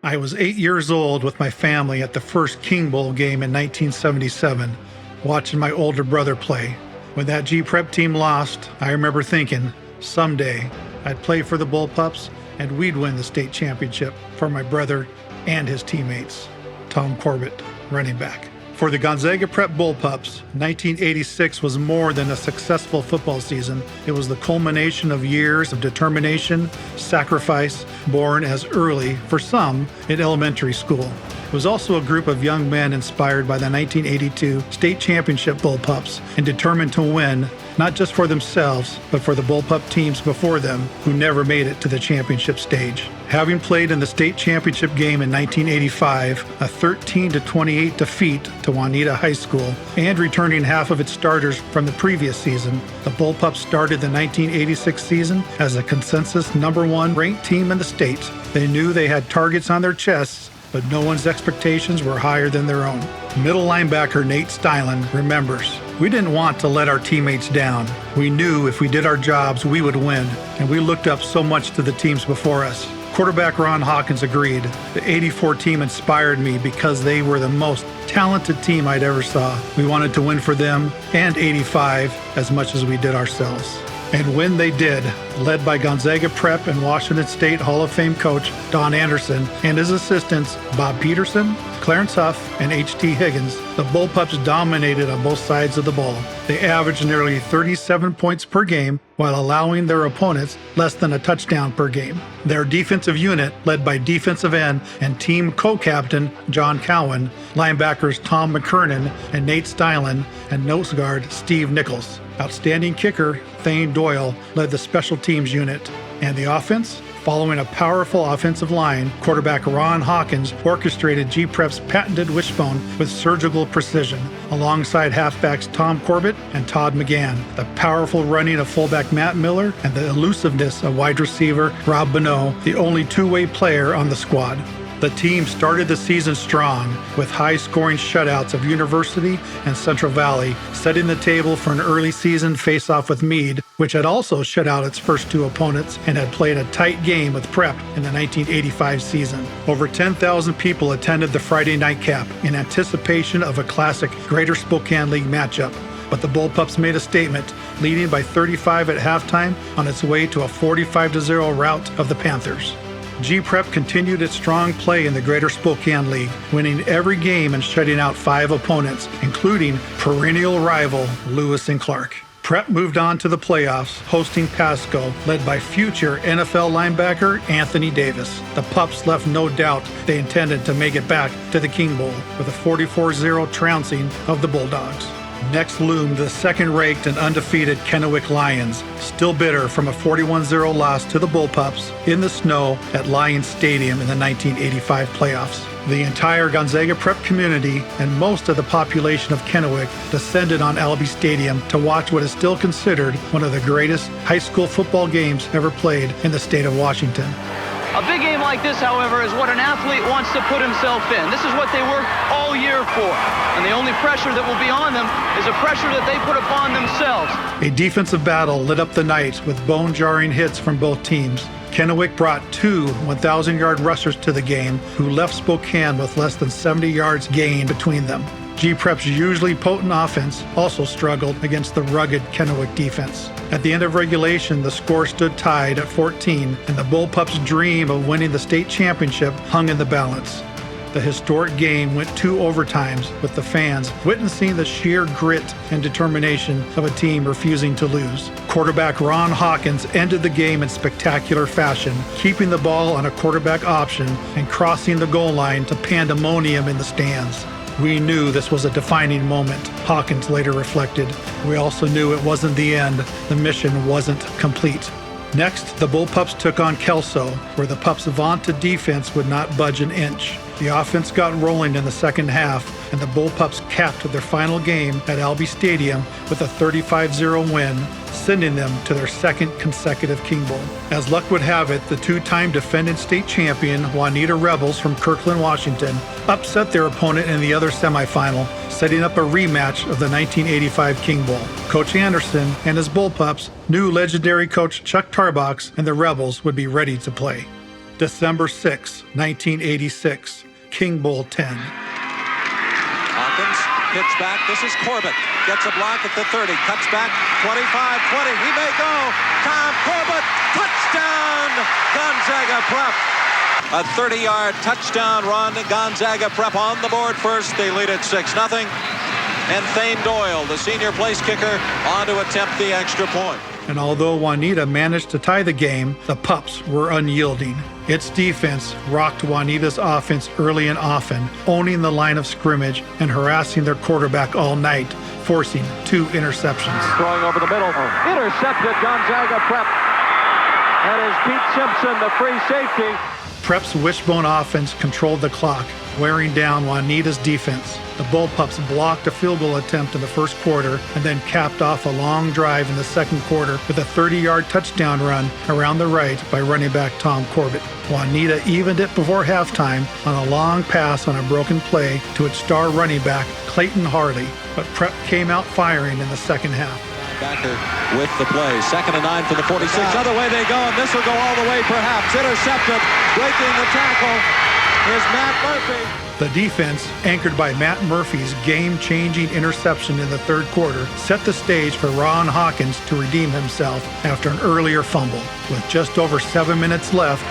I was 8 years old with my family at the first King Bowl game in 1977, watching my older brother play. When that G-Prep team lost, I remember thinking, someday I'd play for the Bullpups and we'd win the state championship for my brother and his teammates. Tom Corbett, running back. For the Gonzaga Prep Bullpups, 1986 was more than a successful football season. It was the culmination of years of determination, sacrifice, born as early, for some, in elementary school. It was also a group of young men inspired by the 1982 state championship Bullpups and determined to win, not just for themselves, but for the Bullpup teams before them who never made it to the championship stage. Having played in the state championship game in 1985, a 13-28 defeat to Juanita High School, and returning half of its starters from the previous season, the Bullpups started the 1986 season as a consensus #1 ranked team in the state. They knew they had targets on their chests, but no one's expectations were higher than their own. Middle linebacker Nate Stylen remembers, "We didn't want to let our teammates down. We knew if we did our jobs, we would win, and we looked up so much to the teams before us." Quarterback Ron Hawkins agreed. "The '84 team inspired me because they were the most talented team I'd ever saw. We wanted to win for them and '85 as much as we did ourselves." And when they did, led by Gonzaga Prep and Washington State Hall of Fame coach Don Anderson and his assistants Bob Peterson, Clarence Huff, and H.T. Higgins, the Bullpups dominated on both sides of the ball. They averaged nearly 37 points per game while allowing their opponents less than a touchdown per game. Their defensive unit, led by defensive end and team co-captain John Cowan, linebackers Tom McKernan and Nate Stylen, and nose guard Steve Nichols. Outstanding kicker Thane Doyle led the special teams unit. And the offense? Following a powerful offensive line, quarterback Ron Hawkins orchestrated G-Prep's patented wishbone with surgical precision, alongside halfbacks Tom Corbett and Todd McGann, the powerful running of fullback Matt Miller, and the elusiveness of wide receiver Rob Bonneau, the only two-way player on the squad. The team started the season strong, with high-scoring shutouts of University and Central Valley, setting the table for an early season face-off with Meade, which had also shut out its first two opponents and had played a tight game with Prep in the 1985 season. Over 10,000 people attended the Friday night cap in anticipation of a classic Greater Spokane League matchup. But the Bullpups made a statement, leading by 35 at halftime on its way to a 45-0 rout of the Panthers. G-Prep continued its strong play in the Greater Spokane League, winning every game and shutting out 5 opponents, including perennial rival Lewis and Clark. Prep moved on to the playoffs, hosting Pasco, led by future NFL linebacker Anthony Davis. The Pups left no doubt they intended to make it back to the King Bowl with a 44-0 trouncing of the Bulldogs. Next loomed the second-ranked and undefeated Kennewick Lions, still bitter from a 41-0 loss to the Bullpups in the snow at Lions Stadium in the 1985 playoffs. The entire Gonzaga Prep community and most of the population of Kennewick descended on Albee Stadium to watch what is still considered one of the greatest high school football games ever played in the state of Washington. A big game like this, however, is what an athlete wants to put himself in. This is what they work all year for. And the only pressure that will be on them is a pressure that they put upon themselves. A defensive battle lit up the night with bone-jarring hits from both teams. Kennewick brought 2 1,000-yard rushers to the game who left Spokane with less than 70 yards gained between them. G-Prep's usually potent offense also struggled against the rugged Kennewick defense. At the end of regulation, the score stood tied at 14, and the Bullpups' dream of winning the state championship hung in the balance. The historic game went 2 overtimes, with the fans witnessing the sheer grit and determination of a team refusing to lose. Quarterback Ron Hawkins ended the game in spectacular fashion, keeping the ball on a quarterback option and crossing the goal line to pandemonium in the stands. "We knew this was a defining moment," Hawkins later reflected. "We also knew it wasn't the end. The mission wasn't complete." Next, the Bullpups took on Kelso, where the Pups' vaunted defense would not budge an inch. The offense got rolling in the second half, and the Bullpups capped their final game at Albee Stadium with a 35-0 win, sending them to their second consecutive King Bowl. As luck would have it, the 2-time defending state champion Juanita Rebels from Kirkland, Washington, upset their opponent in the other semifinal, setting up a rematch of the 1985 King Bowl. Coach Anderson and his Bullpups knew legendary coach Chuck Tarbox and the Rebels would be ready to play. December 6, 1986, King Bowl 10. Hawkins, pitch back. This is Corbett. Gets a block at the 30. Cuts back. 25, 20. He may go. Tom Corbett. Touchdown. Gonzaga Prep. A 30-yard touchdown run. Gonzaga Prep on the board first. They lead it 6-0. And Thane Doyle, the senior place kicker, on to attempt the extra point. And although Juanita managed to tie the game, the Pups were unyielding. Its defense rocked Juanita's offense early and often, owning the line of scrimmage and harassing their quarterback all night, forcing 2 interceptions. Throwing over the middle. Intercepted Gonzaga Prep. That is Pete Simpson, the free safety. Prep's wishbone offense controlled the clock, wearing down Juanita's defense. The Bullpups blocked a field goal attempt in the first quarter and then capped off a long drive in the second quarter with a 30-yard touchdown run around the right by running back Tom Corbett. Juanita evened it before halftime on a long pass on a broken play to its star running back Clayton Harley, but Prep came out firing in the second half. Backer with the play. 2nd and 9 for the 46. Other way they go, and this will go all the way perhaps. Intercepted. Breaking the tackle is Matt Murphy. The defense, anchored by Matt Murphy's game-changing interception in the third quarter, set the stage for Ron Hawkins to redeem himself after an earlier fumble. With just over 7 minutes left,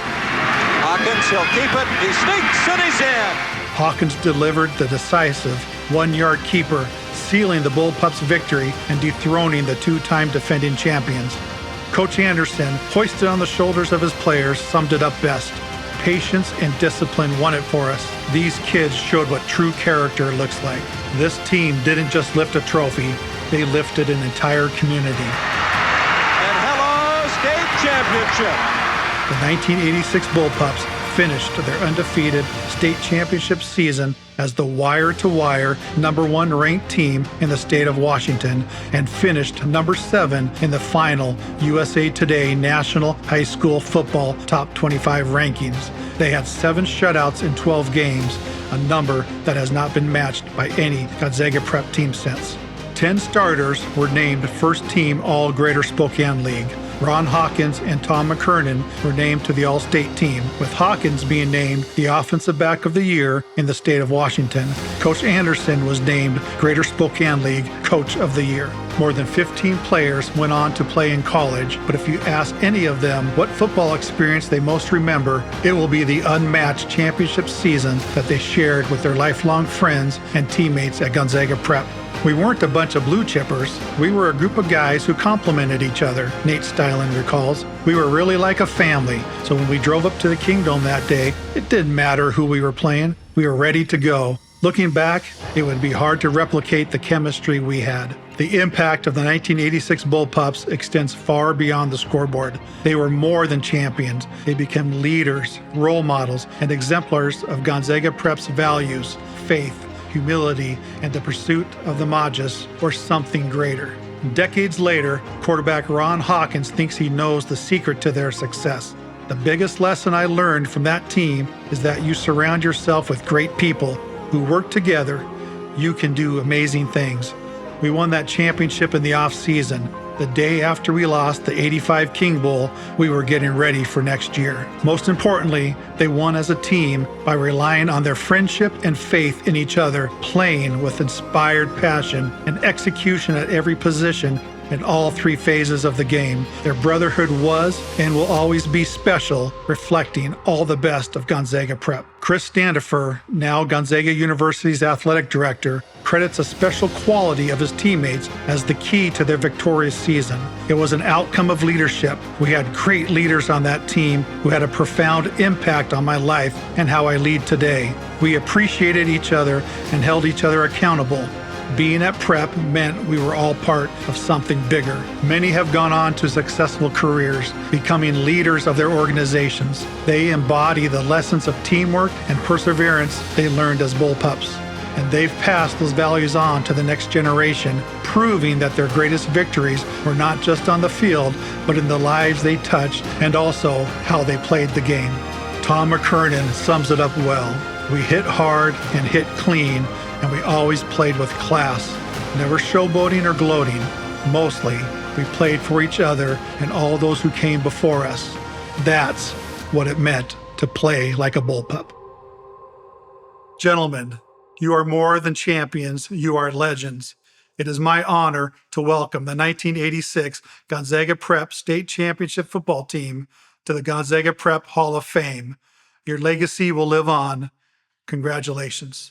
Hawkins, he'll keep it. He sneaks and he's in. Hawkins delivered the decisive 1-yard keeper, sealing the Bullpups' victory and dethroning the 2-time defending champions. Coach Anderson, hoisted on the shoulders of his players, summed it up best. Patience and discipline won it for us. These kids showed what true character looks like. This team didn't just lift a trophy, they lifted an entire community. And hello, state championship. The 1986 Bullpups finished their undefeated state championship season as the wire-to-wire #1 ranked team in the state of Washington and finished number 7 in the final USA Today National High School Football Top 25 rankings. They had 7 shutouts in 12 games, a number that has not been matched by any Gonzaga Prep team since. 10 starters were named First Team All Greater Spokane League. Ron Hawkins and Tom McKernan were named to the All-State team, with Hawkins being named the Offensive Back of the Year in the state of Washington. Coach Anderson was named Greater Spokane League Coach of the Year. More than 15 players went on to play in college, but if you ask any of them what football experience they most remember, it will be the unmatched championship season that they shared with their lifelong friends and teammates at Gonzaga Prep. We weren't a bunch of blue chippers. We were a group of guys who complimented each other, Nate Styling recalls. We were really like a family, so when we drove up to the Kingdome that day, it didn't matter who we were playing. We were ready to go. Looking back, it would be hard to replicate the chemistry we had. The impact of the 1986 Bullpups extends far beyond the scoreboard. They were more than champions. They became leaders, role models, and exemplars of Gonzaga Prep's values, faith, humility, and the pursuit of the Magus, or something greater. Decades later, quarterback Ron Hawkins thinks he knows the secret to their success. The biggest lesson I learned from that team is that you surround yourself with great people who work together, you can do amazing things. We won that championship in the off-season. The day after we lost the '85 King Bowl, we were getting ready for next year. Most importantly, they won as a team by relying on their friendship and faith in each other, playing with inspired passion and execution at every position in all 3 phases of the game. Their brotherhood was and will always be special, reflecting all the best of Gonzaga Prep. Chris Standifer, now Gonzaga University's athletic director, credits a special quality of his teammates as the key to their victorious season. It was an outcome of leadership. We had great leaders on that team who had a profound impact on my life and how I lead today. We appreciated each other and held each other accountable. Being at Prep meant we were all part of something bigger. Many have gone on to successful careers, becoming leaders of their organizations. They embody the lessons of teamwork and perseverance they learned as Bullpups. And they've passed those values on to the next generation, proving that their greatest victories were not just on the field, but in the lives they touched and also how they played the game. Tom McKernan sums it up well. We hit hard and hit clean, and we always played with class, never showboating or gloating. Mostly, we played for each other and all those who came before us. That's what it meant to play like a bullpup. Gentlemen, you are more than champions, you are legends. It is my honor to welcome the 1986 Gonzaga Prep State Championship football team to the Gonzaga Prep Hall of Fame. Your legacy will live on. Congratulations.